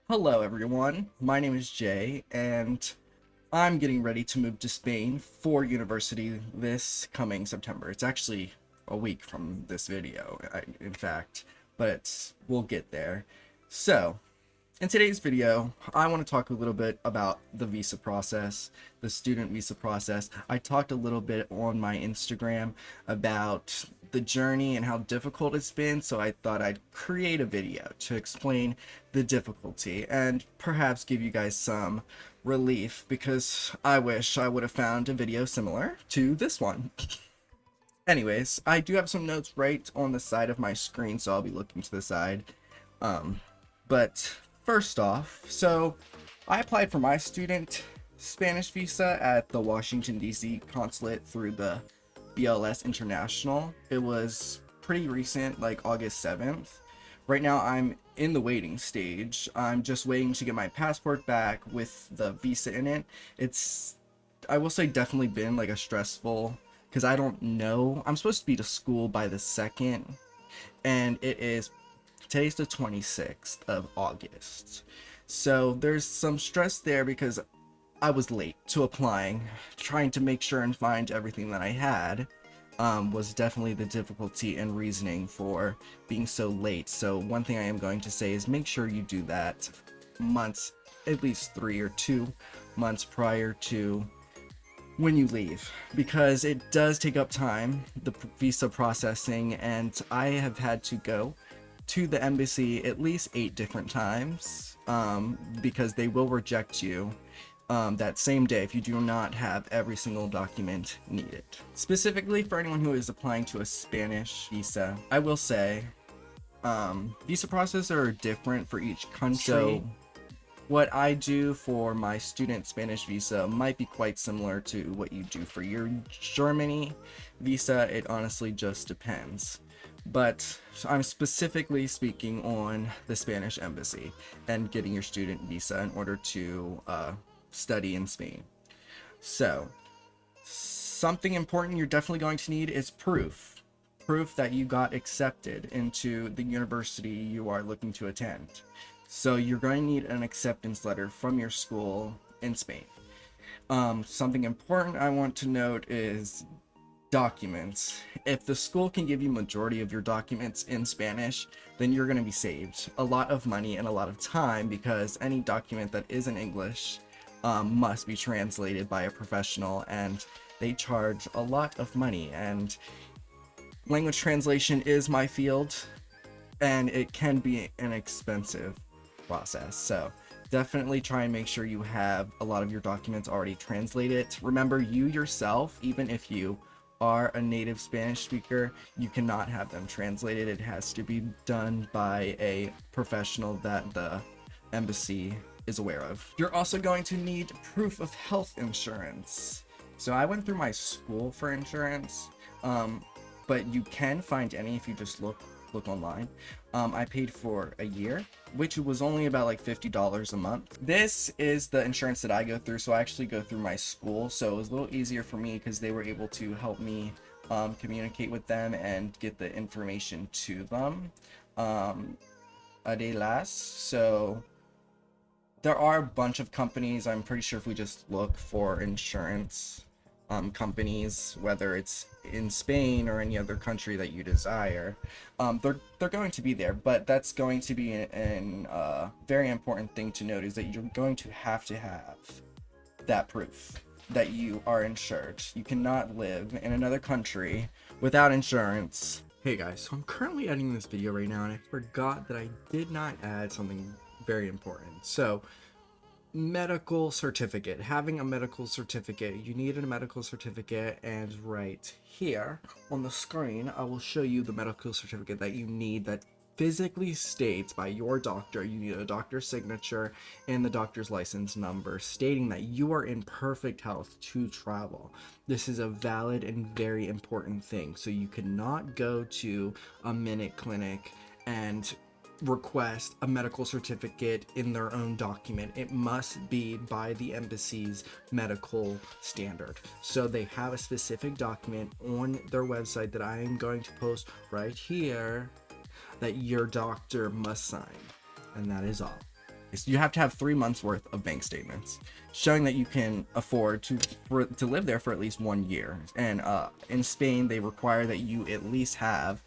Hello, everyone. My name is Jay, and I'm getting ready to move to Spain for university this coming September. It's actually a week from this video, in fact, but we'll get there. So, in today's video, I want to talk a little bit about the visa process, the student visa process. I talked a little bit on my Instagram about the journey and how difficult it's been, so I thought I'd create a video to explain the difficulty and perhaps give you guys some relief because I wish I would have found a video similar to this one. Anyways, I do have some notes right on the side of my screen, so I'll be looking to the side. But first off, so I applied for my student Spanish visa at the Washington, D.C. consulate through the BLS International. It was pretty recent, like August 7th. Right now, I'm in the waiting stage. I'm just waiting to get my passport back with the visa in it. It's, I will say, definitely been like a stressful, because I don't know. I'm supposed to be to school by the 2nd, and today's the 26th of August. So there's some stress there because I was late to applying. Trying to make sure and find everything that I had was definitely the difficulty and reasoning for being so late. So one thing I am going to say is make sure you do that months, at least 3 or 2 months prior to when you leave, because it does take up time, the visa processing, and I have had to go to the embassy at least 8 different times, because they will reject you that same day if you do not have every single document needed. Specifically for anyone who is applying to a Spanish visa, I will say visa processes are different for each country. So what I do for my student Spanish visa might be quite similar to what you do for your Germany visa. It honestly just depends. But I'm specifically speaking on the Spanish embassy and getting your student visa in order to study in Spain. So, something important you're definitely going to need is proof that you got accepted into the university you are looking to attend. So you're going to need an acceptance letter from your school in Spain. Something important I want to note is documents. If the school can give you majority of your documents in Spanish, then you're going to be saved a lot of money and a lot of time, because any document that is in English must be translated by a professional, and they charge a lot of money, and language translation is my field, and it can be an expensive process. So definitely try and make sure you have a lot of your documents already translated. Remember, you yourself, even if you are a native Spanish speaker, you cannot have them translated. It has to be done by a professional that the embassy is aware of. You're also going to need proof of health insurance. So I went through my school for insurance, but you can find any if you just look online. I paid for a year, which was only about like $50 a month. This is the insurance that I go through, so I actually go through my school, so it was a little easier for me because they were able to help me communicate with them and get the information to them. Adelas. So there are a bunch of companies. I'm pretty sure if we just look for insurance companies, whether it's in Spain or any other country that you desire, they're going to be there. But that's going to be an very important thing to note, is that you're going to have that proof that you are insured. You cannot live in another country without insurance. Hey guys, so I'm currently editing this video right now, and I forgot that I did not add something very important. So medical certificate. Having a medical certificate, you need a medical certificate, and right here on the screen I will show you the medical certificate that you need, that physically states by your doctor. You need a doctor's signature and the doctor's license number stating that you are in perfect health to travel. This is a valid and very important thing. So you cannot go to a minute clinic and request a medical certificate in their own document. It must be by the embassy's medical standard. So they have a specific document on their website that I am going to post right here that your doctor must sign, and that is all. You have to have 3 months worth of bank statements showing that you can afford to live there for at least 1 year. And in Spain, they require that you at least have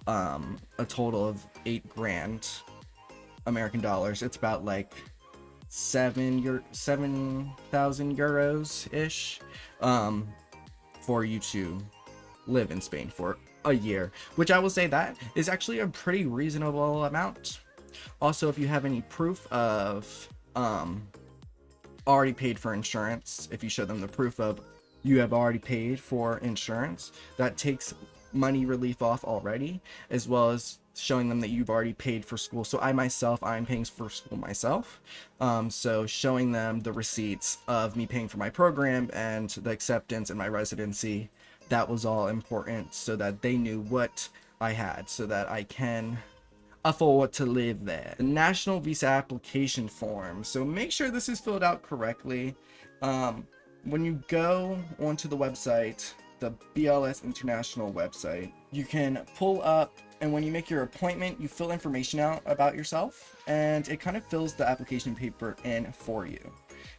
a total of 8 grand American dollars. It's about like 7,000 euros ish for you to live in Spain for a year, which I will say that is actually a pretty reasonable amount. Also, if you have any proof of already paid for insurance, if you show them the proof of you have already paid for insurance, that takes money relief off already, as well as showing them that you've already paid for school. So I'm paying for school myself. So showing them the receipts of me paying for my program and the acceptance and my residency, that was all important so that they knew what I had so that I can afford to live there. The national visa application form. So make sure this is filled out correctly. When you go onto the website, the BLS International website, you can pull up, and when you make your appointment, you fill information out about yourself, and it kind of fills the application paper in for you.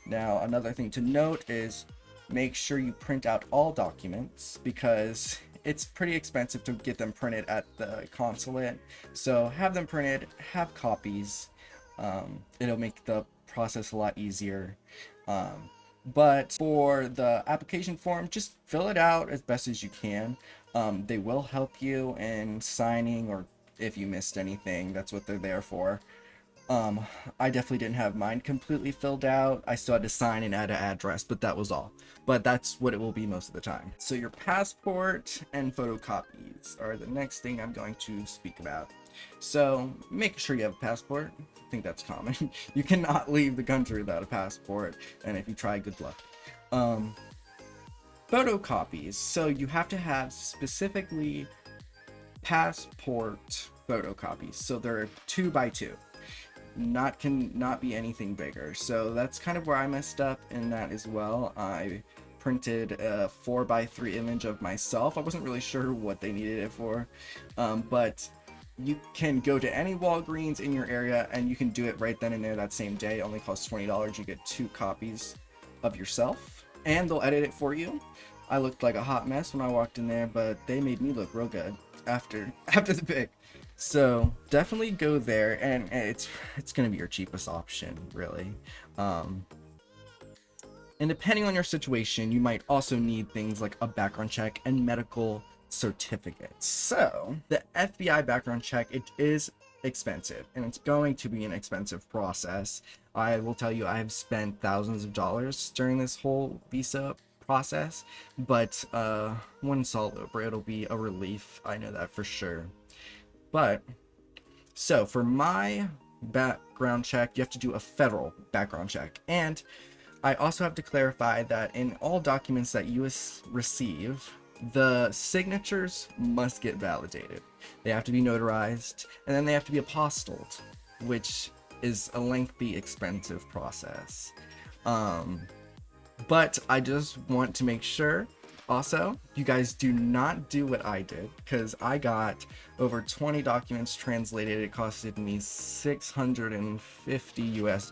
Now, another thing to note is make sure you print out all documents, because it's pretty expensive to get them printed at the consulate. So have them printed, have copies. It'll make the process a lot easier. But for the application form, just fill it out as best as you can. They will help you in signing, or if you missed anything, that's what they're there for. I definitely didn't have mine completely filled out. I still had to sign and add an address, but that was all. But that's what it will be most of the time. So your passport and photocopies are the next thing I'm going to speak about. So make sure you have a passport. I think that's common. You cannot leave the country without a passport, and if you try, good luck. Photocopies. So you have to have specifically passport photocopies. So they're 2x2. Cannot be anything bigger. So that's kind of where I messed up in that as well. I printed a 4x3 image of myself. I wasn't really sure what they needed it for, but you can go to any Walgreens in your area and you can do it right then and there that same day. It only costs $20. You get 2 copies of yourself, and they'll edit it for you. I looked like a hot mess when I walked in there, but they made me look real good after the pic. So definitely go there, and it's gonna be your cheapest option, really. And depending on your situation, you might also need things like a background check and medical certificates. So the FBI background check, it is expensive, and it's going to be an expensive process. I will tell you, I have spent thousands of dollars during this whole visa process, but when it's all over, it'll be a relief. I know that for sure. But so for my background check, you have to do a federal background check, and I also have to clarify that in all documents that you receive, the signatures must get validated. They have to be notarized, and then they have to be apostilled, which is a lengthy, expensive process. But I just want to make sure also you guys do not do what I did, because I got over 20 documents translated. It costed me $650 US,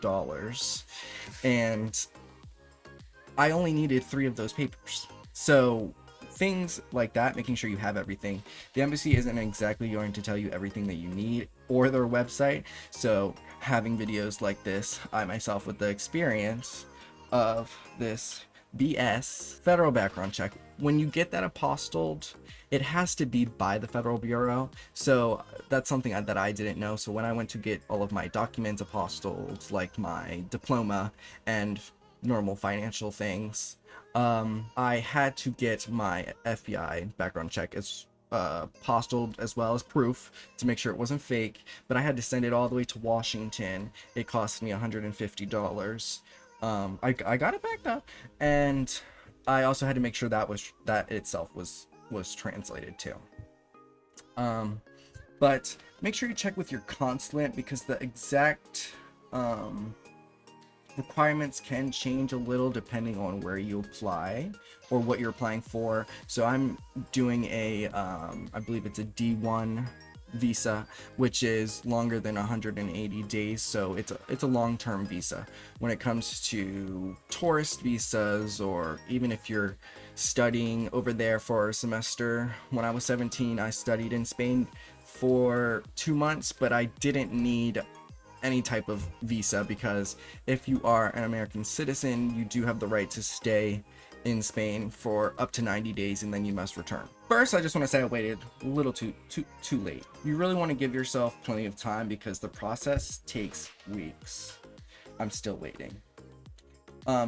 and I only needed 3 of those papers. So things like that, making sure you have everything. The embassy isn't exactly going to tell you everything that you need, or their website. So having videos like this, I myself with the experience of this BS federal background check, when you get that apostilled, it has to be by the Federal Bureau. So that's something that I didn't know. So when I went to get all of my documents apostilled, like my diploma and normal financial things, I had to get my FBI background check as apostilled as well as proof to make sure it wasn't fake, but I had to send it all the way to Washington. It cost me $150. I got it back though, and I also had to make sure that itself was translated too. But make sure you check with your consulate, because the exact requirements can change a little depending on where you apply or what you're applying for. So I'm doing a I believe it's a D1 visa, which is longer than 180 days, so it's a long-term visa. When it comes to tourist visas, or even if you're studying over there for a semester, when I was 17 I studied in Spain for 2 months, but I didn't need any type of visa, because if you are an American citizen, you do have the right to stay in Spain for up to 90 days, and then you must return. First, I just want to say I waited a little too late. You really want to give yourself plenty of time, because the process takes weeks. I'm still waiting.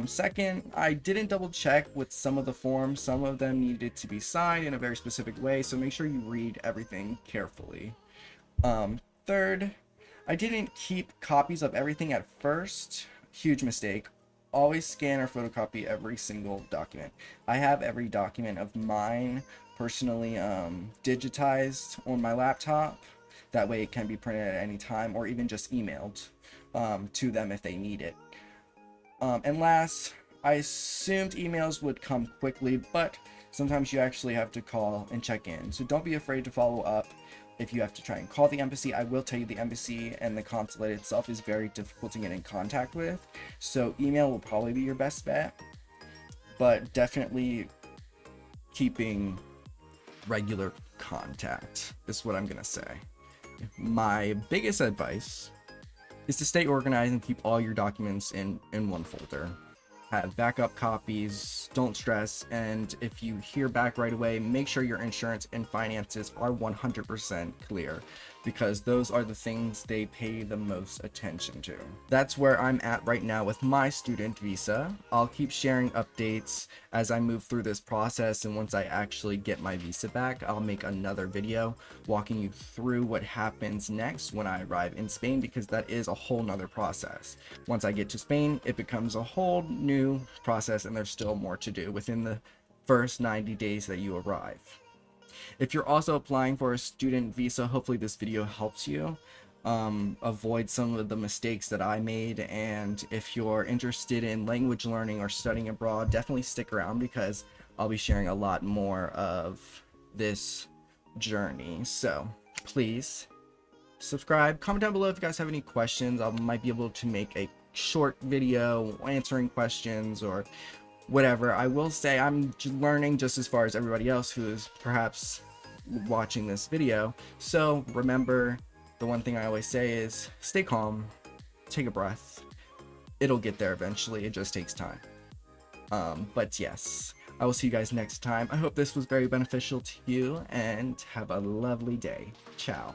Second, I didn't double check with some of the forms. Some of them needed to be signed in a very specific way, so make sure you read everything carefully. Third, I didn't keep copies of everything at first. Huge mistake. Always scan or photocopy every single document. I have every document of mine personally digitized on my laptop. That way it can be printed at any time, or even just emailed to them if they need it. And last, I assumed emails would come quickly, but sometimes you actually have to call and check in. So don't be afraid to follow up. If you have to try and call the embassy, I will tell you the embassy and the consulate itself is very difficult to get in contact with. So email will probably be your best bet, but definitely keeping regular contact is what I'm gonna say. My biggest advice is to stay organized and keep all your documents in one folder. Have backup copies, don't stress, and if you hear back right away, make sure your insurance and finances are 100% clear, because those are the things they pay the most attention to. That's where I'm at right now with my student visa. I'll keep sharing updates as I move through this process, and once I actually get my visa back, I'll make another video walking you through what happens next when I arrive in Spain, because that is a whole nother process. Once I get to Spain, it becomes a whole new process, and there's still more to do within the first 90 days that you arrive. If you're also applying for a student visa, hopefully this video helps you avoid some of the mistakes that I made. And if you're interested in language learning or studying abroad, definitely stick around, because I'll be sharing a lot more of this journey. So please subscribe, comment down below if you guys have any questions. I might be able to make a short video answering questions or whatever. I will say I'm learning just as far as everybody else who is perhaps watching this video. So remember, the one thing I always say is stay calm, take a breath. It'll get there eventually. It just takes time. But yes, I will see you guys next time. I hope this was very beneficial to you, and have a lovely day. Ciao.